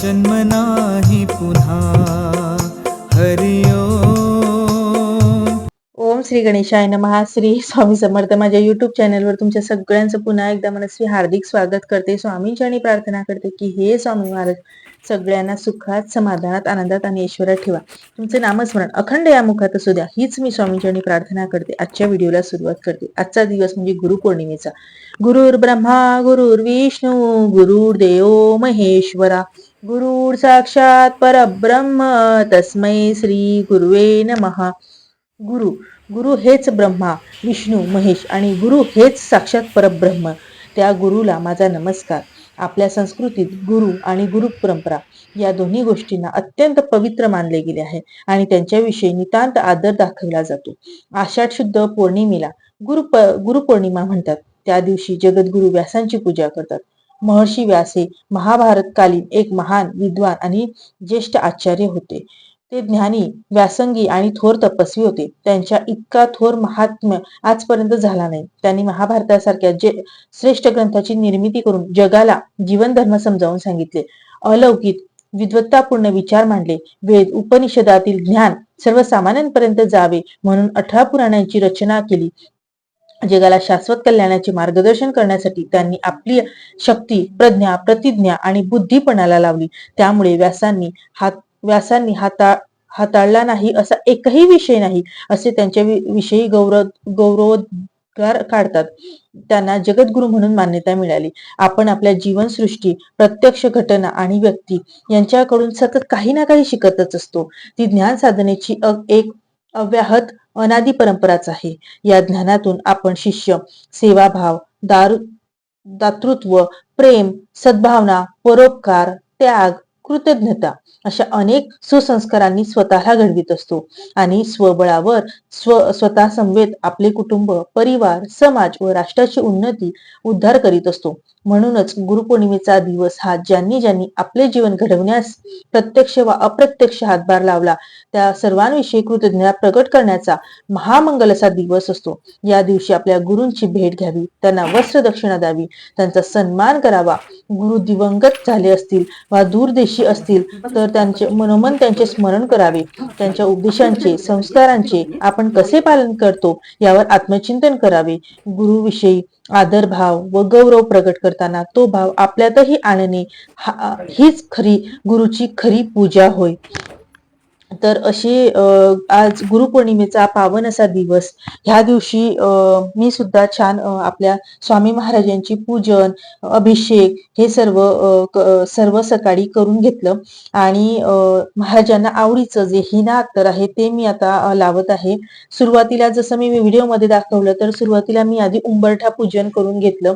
जन्म नाही पुन्हा. हरि ओम श्री गणेशाय नमः. श्री स्वामी समर्थ. माझ्या युट्यूब चॅनलवर तुमच्या सगळ्यांचं पुन्हा एकदा मनस्वी हार्दिक स्वागत करते. स्वामींची प्रार्थना करते की हे स्वामी महाराज सगळ्यांना सुखात, समाधानात, आनंदात आणि ऐश्वर्यात ठेवा. तुमचे नामस्मरण अखंड या मुखात असू द्या, हीच मी स्वामींची प्रार्थना करते. आजच्या व्हिडिओला सुरुवात करते. आजचा दिवस म्हणजे गुरुपौर्णिमेचा. गुरुर् ब्रह्मा गुरुर्विष्णू गुरुर्देव महेश्वरा, गुरुर साक्षात परब्रह्म तस्मै श्री गुरुवे नमः. गुरु हेच ब्रह्मा विष्णू महेश आणि गुरु हेच साक्षात परब्रह्म. त्या गुरुला माझा नमस्कार. आपल्या संस्कृतीत गुरु आणि गुरु परंपरा या दोन्ही गोष्टींना अत्यंत पवित्र मानले गेले आहे आणि त्यांच्याविषयी नितांत आदर दाखवला जातो. आषाढ शुद्ध पौर्णिमेला गुरुपौर्णिमा म्हणतात. त्या दिवशी जगद्गुरु व्यासांची पूजा करतात. महर्षी व्यास हे महाभारतकालीन एक महान विद्वान आणि ज्येष्ठ आचार्य होते. ते ज्ञानी, व्यासंगी आणि थोर तपस्वी होते. त्यांच्या इतका थोर महात्म्य आजपर्यंत झाला नाही. त्यांनी महाभारतासारख्या श्रेष्ठ ग्रंथाची निर्मिती करून जगाला जीवन धर्म समजावून सांगितले. अलौकिक विद्वत्तापूर्ण विचार मांडले. वेद उपनिषदातील ज्ञान सर्वसामान्यांपर्यंत जावे म्हणून 18 पुराणांची रचना केली. जगाला शाश्वत कल्याणाचे मार्गदर्शन करण्यासाठी त्यांनी आपली शक्ती, प्रज्ञा, प्रतिज्ञा आणि बुद्धी पणाला लावली. त्यामुळे व्यासांनी हाताळला नाही असा एकही विषय नाही असे त्यांच्या विषयी गौरवोद्गार काढतात. त्यांना जगद्गुरु म्हणून मान्यता मिळाली. आपण आपल्या जीवनसृष्टी, प्रत्यक्ष घटना आणि व्यक्ती यांच्याकडून सतत काही ना काही शिकतच असतो. ती ज्ञान साधनेची एक अव्याहत अनादी परंपराच आहे. या ज्ञानातून आपण शिष्य, सेवाभाव, दातृत्व, प्रेम, सद्भावना, परोपकार, त्याग, कृतज्ञता अशा अनेक सुसंस्कारांनी स्वतःला घडवित असतो आणि स्वबळावर स्वतः समवेत आपले कुटुंब, परिवार, समाज व राष्ट्राची उद्धार करीत असतो. म्हणूनच गुरुपौर्णिमेचा दिवस हा ज्यांनी ज्यांनी आपले जीवन घडवण्यास प्रत्यक्ष व अप्रत्यक्ष हातभार लावला त्या सर्वांविषयी कृतज्ञता प्रकट करण्याचा महामंगलचा दिवस असतो. या दिवशी आपल्या गुरूंची भेट घ्यावी, त्यांना वस्त्र दक्षिणा द्यावी, त्यांचा सन्मान करावा. गुरु दिवंगत झाले असतील वा दूरदेशी असतील तर त्यांचे मनोमन त्यांचे स्मरण करावे. त्यांच्या उपदेशांचे, संस्कारांचे आपण कसे पालन करतो यावर आत्मचिंतन करावे. गुरुविषयी आदरभाव व गौरव प्रकट करताना तो भाव आपल्यातही आणणे हीच गुरुची खरी पूजा होय. तर अशी आज गुरुपौर्णिमेचा पावन असा दिवस. ह्या दिवशी मी सुद्धा छान आपल्या स्वामी महाराजांची पूजन, अभिषेक हे सर्व सकाळी करून घेतलं आणि महाराजांना आवडीचं जे हिना अत्तर आहे ते मी आता लावत आहे. सुरुवातीला जसं मी व्हिडिओमध्ये दाखवलं तर सुरुवातीला मी आधी उंबरठा पूजन करून घेतलं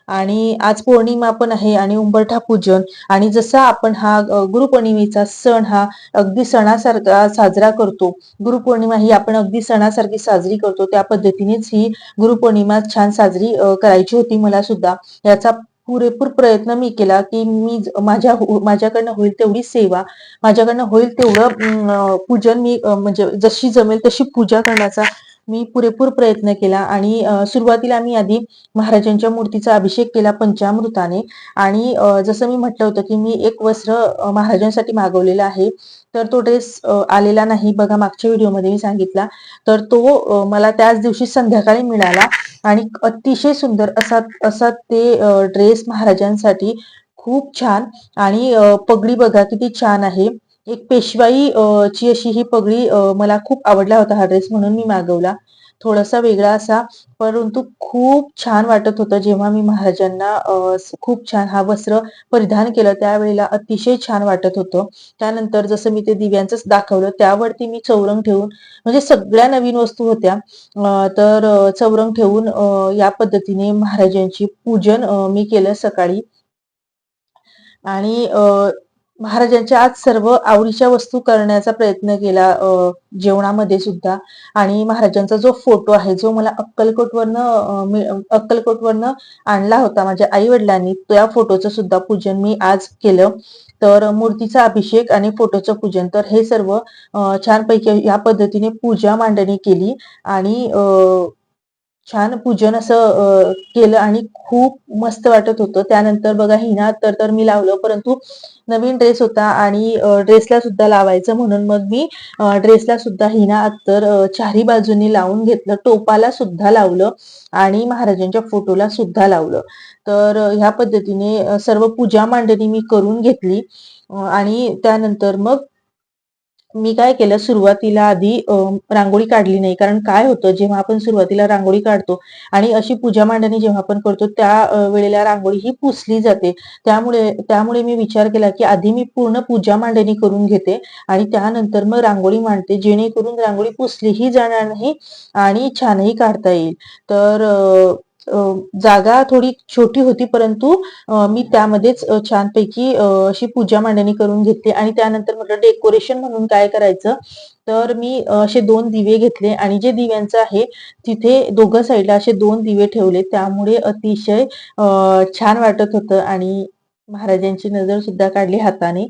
आणि आज पौर्णिमा पण आहे आणि उंबरठा पूजन आणि जसा आपण हा गुरुपौर्णिमेचा सण हा अगदी सणासारखा साजरा करतो, गुरुपौर्णिमा ही आपण अगदी सणासारखी साजरी करतो, त्या पद्धतीनेच ही गुरुपौर्णिमा छान साजरी करायची होती मला सुद्धा. याचा पुरेपूर प्रयत्न मी केला की मी माझ्याकडनं होईल तेवढी सेवा, माझ्याकडनं होईल तेवढं पूजन मी म्हणजे जशी जमेल तशी पूजा करण्याचा मी पुरेपूर प्रयत्न केला आणि सुरुवातीला मी आधी महाराजांच्या मूर्तीचा अभिषेक केला पंचामृताने आणि जसं मी म्हटलं होतं की मी एक वस्त्र महाराजांसाठी मागवलेला आहे, तर तो ड्रेस आलेला नाही बघा, मागच्या व्हिडिओमध्ये मी सांगितला. तर तो मला त्याच दिवशी संध्याकाळी मिळाला आणि अतिशय सुंदर असा ते ड्रेस महाराजांसाठी, खूप छान. आणि पगडी बघा किती छान आहे, एक पेशवाई ची अशी ही पगडी. मला खूप आवडला होता हा ड्रेस म्हणून मी मागवला. थोडासा वेगळा असा, परंतु खूप छान वाटत होतं जेव्हा मी महाराजांना खूप छान हा वस्त्र परिधान केलं त्यावेळेला अतिशय छान वाटत होतं. त्यानंतर जसं मी ते दिव्यांचं दाखवलं त्यावरती मी चौरंग ठेवून, म्हणजे सगळ्या नवीन वस्तू होत्या, तर चौरंग ठेवून या पद्धतीने महाराजांची पूजन मी केलं सकाळी. आणि महाराजांच्या आज सर्व आवडीच्या वस्तू करण्याचा प्रयत्न केला जेवणामध्ये सुद्धा. आणि महाराजांचा जो फोटो आहे जो मला अक्कलकोटवरनं आणला होता माझ्या आई वडिलांनी, त्या फोटोचं सुद्धा पूजन मी आज केलं. तर मूर्तीचा अभिषेक आणि फोटोचं पूजन, तर हे सर्व छानपैकी या पद्धतीने पूजा मांडणी केली. आणि छान पूजन असं केलं आणि खूप मस्त वाटत होतं. त्यानंतर बघा हिना अत्तर तर मी लावलं, परंतु नवीन ड्रेस होता आणि ड्रेसला सुद्धा लावायचं म्हणून मग मी ड्रेसला सुद्धा हिना अत्तर चारी बाजूनी लावून घेतलं. टोपाला सुद्धा लावलं आणि महाराजांच्या फोटोला सुद्धा लावलं. तर ह्या पद्धतीने सर्व पूजा मांडणी मी करून घेतली आणि त्यानंतर मग मी काय केलं, सुरुवातीला आधी रांगोळी काढली नाही. कारण काय होतं, जेव्हा आपण सुरुवातीला रांगोळी काढतो आणि अशी पूजा मांडणी जेव्हा आपण करतो त्या वेळेला रांगोळी ही पुसली जाते. त्यामुळे त्यामुळे मी विचार केला, की आधी मी पूर्ण पूजा मांडणी करून घेते आणि त्यानंतर मग रांगोळी मांडते, जेणेकरून रांगोळी पुसलीही जाणार नाही आणि छानही काढता येईल. तर जागा थोडी छोटी होती, परंतु मी त्यामध्येच छानपैकी अशी पूजा मांडणी करून घेतली आणि त्यानंतर म्हटलं डेकोरेशन म्हणून काय करायचं, तर मी असे 2 दिवे घेतले आणि जे दिव्यांचं आहे तिथे दोघं साईडला असे 2 दिवे ठेवले. त्यामुळे अतिशय छान वाटत होतं आणि महाराजांची नजर सुद्धा काढली हाताने.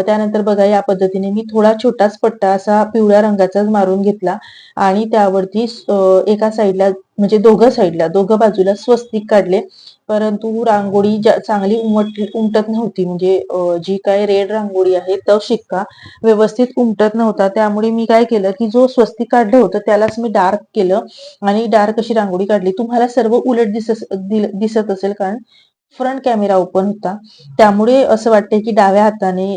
त्यानंतर बघा या पद्धतीने मी थोडा छोटाच पट्टा असा पिवळ्या रंगाचाच मारून घेतला आणि त्यावरती एका साईडला म्हणजे दोघं बाजूला स्वस्तिक काढले. परंतु रांगोळी चांगली उमटत नव्हती. म्हणजे जी काही रेड रांगोळी आहे तो शिक्का व्यवस्थित उमटत नव्हता. त्यामुळे मी काय केलं, की जो स्वस्तिक काढलं होतं त्यालाच मी डार्क केलं आणि डार्क अशी रांगोळी काढली. तुम्हाला सर्व उलट दिसत असेल, कारण फ्रंट कॅमेरा ओपन होता. त्यामुळे असं वाटतंय, की डाव्या हाताने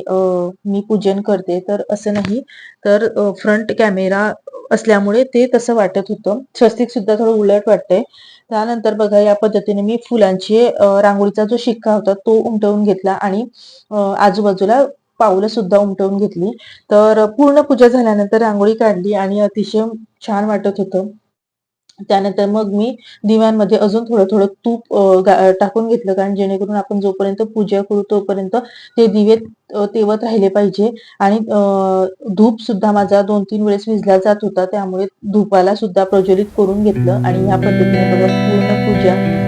मी पूजन करते, तर असं नाही. तर फ्रंट कॅमेरा असल्यामुळे ते तसं वाटत होतं. स्वस्तिक सुद्धा थोडं उलट वाटतंय. त्यानंतर बघा या पद्धतीने मी फुलांची रांगोळीचा जो शिक्का होता तो उमटवून घेतला आणि आजूबाजूला पाऊलं सुद्धा उमटवून घेतली. तर पूर्ण पूजा झाल्यानंतर रांगोळी काढली आणि अतिशय छान वाटत होतं. त्यानंतर मग मी दिव्यांमध्ये अजून थोडं तूप टाकून घेतलं, कारण जेणेकरून आपण जोपर्यंत पूजा करू तोपर्यंत ते दिवे तेवत राहिले पाहिजे आणि धूप सुद्धा माझा 2-3 वेळेस विझला जात होता. त्यामुळे धुपाला सुद्धा प्रज्वलित करून घेतलं आणि ह्या पद्धतीने बघा पूर्ण पूजा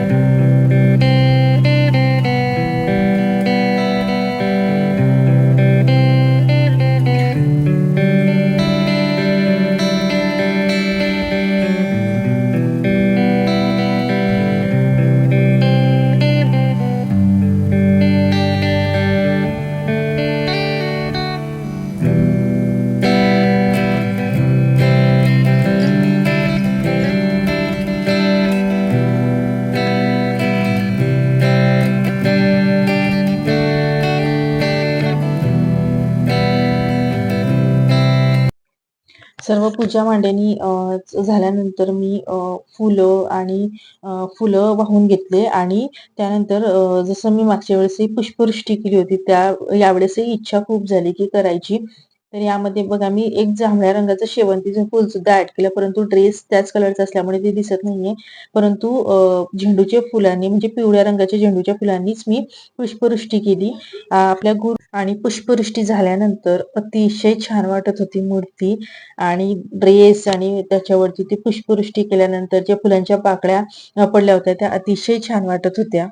सर्व पूजा मांडणी झाल्यानंतर मी फुलं आणि फुलं वाहून घेतले आणि त्यानंतर जसं मी मागच्या वेळेसही पुष्पवृष्टी केली होती, यावेळेसही इच्छा खूप झाली की करायची. तर यामध्ये बघा मी एक जांभळ्या रंगाचं शेवंतीचं फूल सुद्धा ऍड केलं, परंतु ड्रेस त्याच कलरचा असल्यामुळे ते दिसत नाहीये. परंतु झेंडूच्या फुलांनी म्हणजे पिवळ्या रंगाच्या झेंडूच्या फुलांनीच मी पुष्पवृष्टी केली. आपल्या गुरु आणि पुष्पवृष्टी झाल्यानंतर अतिशय छान वाटत होती मूर्ती आणि ड्रेस आणि त्याच्यावरती ती पुष्पवृष्टी केल्यानंतर ज्या फुलांच्या पाकळ्या पडल्या होत्या त्या अतिशय छान वाटत होत्या.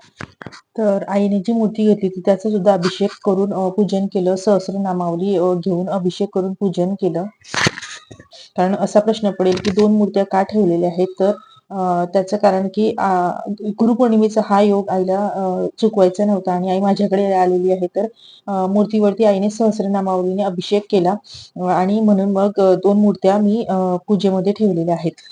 तर आईने जी मूर्ती घेतली होती त्याचा सुद्धा अभिषेक करून पूजन केलं. सहस्रनामावली घेऊन अभिषेक करून पूजन केलं. कारण असा प्रश्न पडेल की 2 मूर्त्या का ठेवलेल्या आहेत, तर त्याचं कारण की गुरुपौर्णिमेचा हा योग आईला चुकवायचा नव्हता आणि आई माझ्याकडे आलेली आहे. तर मूर्तीवरती आईने सहस्रनामावलीने अभिषेक केला आणि म्हणून मग 2 मूर्त्या मी पूजेमध्ये ठेवलेल्या आहेत.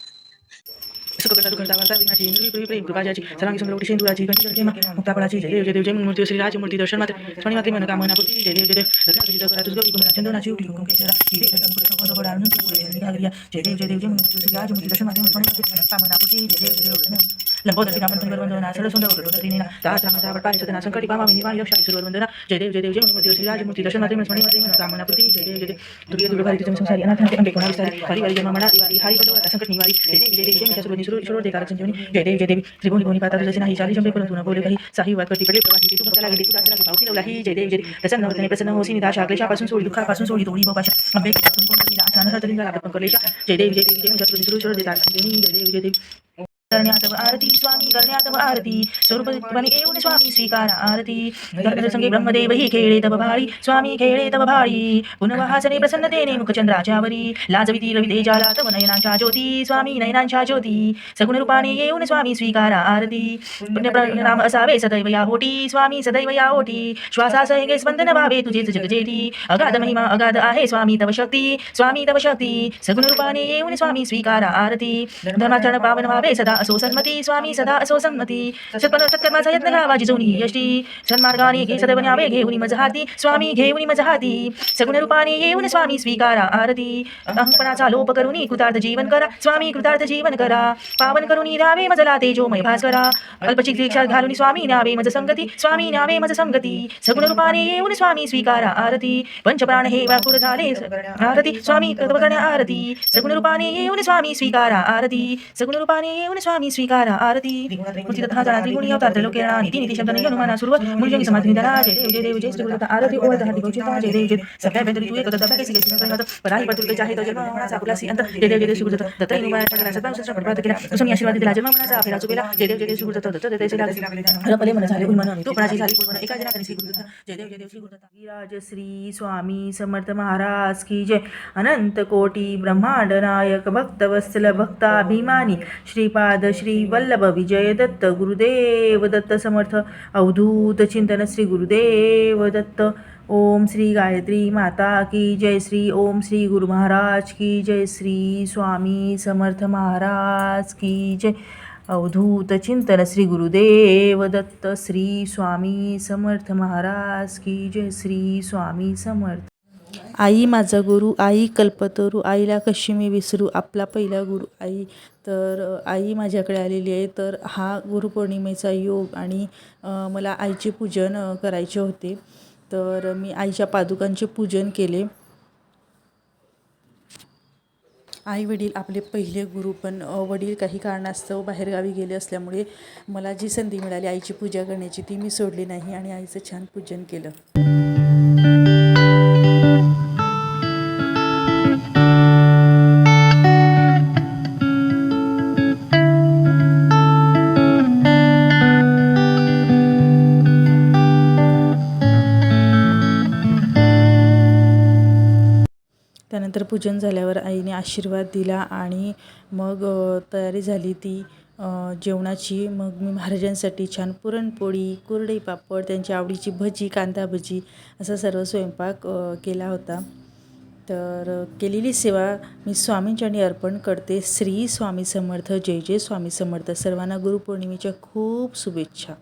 सुखकर्ता दुखहर्ता वार्ता विघ्नाची निर्विप्री प्रेम कृपाजाची सर्वांगी सुंदर सिंधुराची कंठी मुक्ताफळाची जय देव जय देव जय मूर्ती श्री राज मूर्ती दर्शन मात्र स्वणी मात्री मनोकामना पूर्ती जय देव जय देव रत्नागिरी दगडा तुझगोरी कुमार चंदनाची उठी कुंकेश्वरा हिरे जगदंब शोभा जगड आनंद पुरे निघागरिया जय देव जय मूर्ती श्री राज मूर्ती दर्शन मात्र स्वणी मात्री मनोकामना पूर्ती जय देव जय देव लंबोदरी रामन वंदना सरळ सुंदर वरदत्रीना दास रामाचा वडपाली सतना संकटी पामा निवारी यक्षा ईश्वर वंदना जय देव जय मूर्ती श्री राज मूर्ती दर्शन मात्र स्वणी मात्री मनोकामना पूर्ती जय देव जय देव दुर्गे दुर्गा भारी संसारी अनाथ अंबे कोणा विस्तारी हरी हरी जन्म मना दिवारी हरी पटवा संकट निवारी जय देव जय देव सर्व निसुर ईश्वर देकार संजीवनी जय देव त्रिभुवनी भुवनी पाता तुझे नाही चाली जंबे परंतु न बोले काही साही वाद करती पडले प्रवाही तू भक्ताला गेली तू दासाला पावसी लावलाही जय देव प्रसन्न वर्तने प्रसन्न होसी निराशा क्लेशापासून सोडी दुःखापासून सोडी दोन्ही भोपाशा अंबे पासून कोणती आशा न हरतलिंगा आपण करलेशा जय देव जय म्हणजे निसुर ईश्वर देकार संजीवनी जय देव करण्यात व आरती स्वामी करण्यात व आरती स्वरूपाने येऊन स्वामी स्वीकार आरती संगे ब्रह्मदेव ही खेळे तव भाळी स्वामी खेळे तव भाळी पुनवासने प्रसन्नतेने मुखचंद्राच्यावरी लाजविती रवी तेजाला तव नयनांच्या ज्योती स्वामी नयनांच्या ज्योती सगुण रूपाने येऊन स्वामी स्वीकार आरती पुण्यप्रणाम असावे सदैव या होटी स्वामी सदैव या होटी श्वासासहे स्पंदन व्हावे तुझेच जगजेती अगाध महिमा अगाध आहे स्वामी तव शक्ती सगुण रूपाने येऊन स्वामी स्वीकार आरती धर्माचरण पावन व्हावे सदा असो सन्मती स्वामी सदा असो संमती सत्कर्माचा यत्न घ्यावा जिजवणी यष्टी सन्मार्गाने घे सदैव न्यावे घेऊन मज हाती स्वामी घेऊन मज हाती सगुण रूपाने येऊन स्वामी स्वीकार आरती अहंपणाचा लोप करुनी कृतार्थ जीवन करा स्वामी कृतार्थ जीवन करा पावन करुनी द्यावे मजला तेजोमय भास्करा अल्पची दीक्षा घालून स्वामी न्यावे मज संगती स्वामी न्यावे मज संगती सगुण रूपाने येऊन स्वामी स्वीकार आरती पंचप्राण हे व्याकुळ झाले आरती स्वामी करण्या आरती सगुण रूपाने येऊन स्वामी स्वीकार आरती सगुण रूपाने येऊन स्वामी स्वीकार आरती मूर्ती तथा जळा त्रिगुणी अवतार त्रिलोकेणा नीती नीती शब्द अनुमाना सुरुवात मुलजंगी समाधी निधना जय देव जय श्री गुरुदत्त आरती ओळख हाती गौचिता जय देव जय सगळ्या बेंदरी तू एक दत्ता केसी केसी नंतर पराही पडतुके चाहे तो जन्म मनाचा फुलासी अंत जय देव जय श्री गुरुदत्त दत्त निवारणा सदा सदा प्रभात केला कुसुमी आशीर्वाद दिला जन्म मनाचा फेरा चुकेला जय देव जय श्री गुरुदत्त दत्त दत्त श्री रपले मन झाले उन्मन तू पणाची झाली पूर्ण एका जनाकडे श्री गुरुदत्त जय देव श्री गुरुदत्त विराज श्री स्वामी समर्थ महाराज की जय अनंत कोटी ब्रह्मांड नायक भक्तवत्सल भक्ताभिमानी श्रीपाद श्री वल्लभ विजय दत्त गुरुदेव दत्त समर्थ अवधूत चिंतन श्री गुरुदेव दत्त ओम श्री गायत्री माता की जय श्री ओम श्री गुरु महाराज की जय श्री स्वामी समर्थ महाराज की जय अवधूत चिंतन श्री गुरुदेव दत्त श्री स्वामी समर्थ महाराज की जय श्री स्वामी समर्थ. आई माझा गुरु, आई कल्पतरू, आईला कशी मी विसरू, आपला पहिला गुरु आई. तर आई माझ्याकडे आलेली आहे. तर हा गुरुपौर्णिमेचा योग आणि मला आईचे पूजन करायचे होते. तर मी आईच्या पादुकांचे पूजन केले. आई वडील आपले पहिले गुरु, पण वडील काही कारणास्तव बाहेरगावी गेले असल्यामुळे मला जी संधी मिळाली आईची पूजा करण्याची ती मी सोडली नाही आणि आईचं छान पूजन केलं. त्यानंतर पूजन झाल्यावर आईने आशीर्वाद दिला आणि मग तयारी झाली ती जेवणाची. मग मी महाराजांसाठी छान पुरणपोळी, कुरडई पापड, त्यांच्या आवडीची भजी, कांदा भजी असा सर्व स्वयंपाक केला होता. तर केलेली सेवा मी स्वामींच्यानी अर्पण करते. श्री स्वामी समर्थ. जय जय स्वामी समर्थ. सर्वांना गुरुपौर्णिमेच्या खूप शुभेच्छा.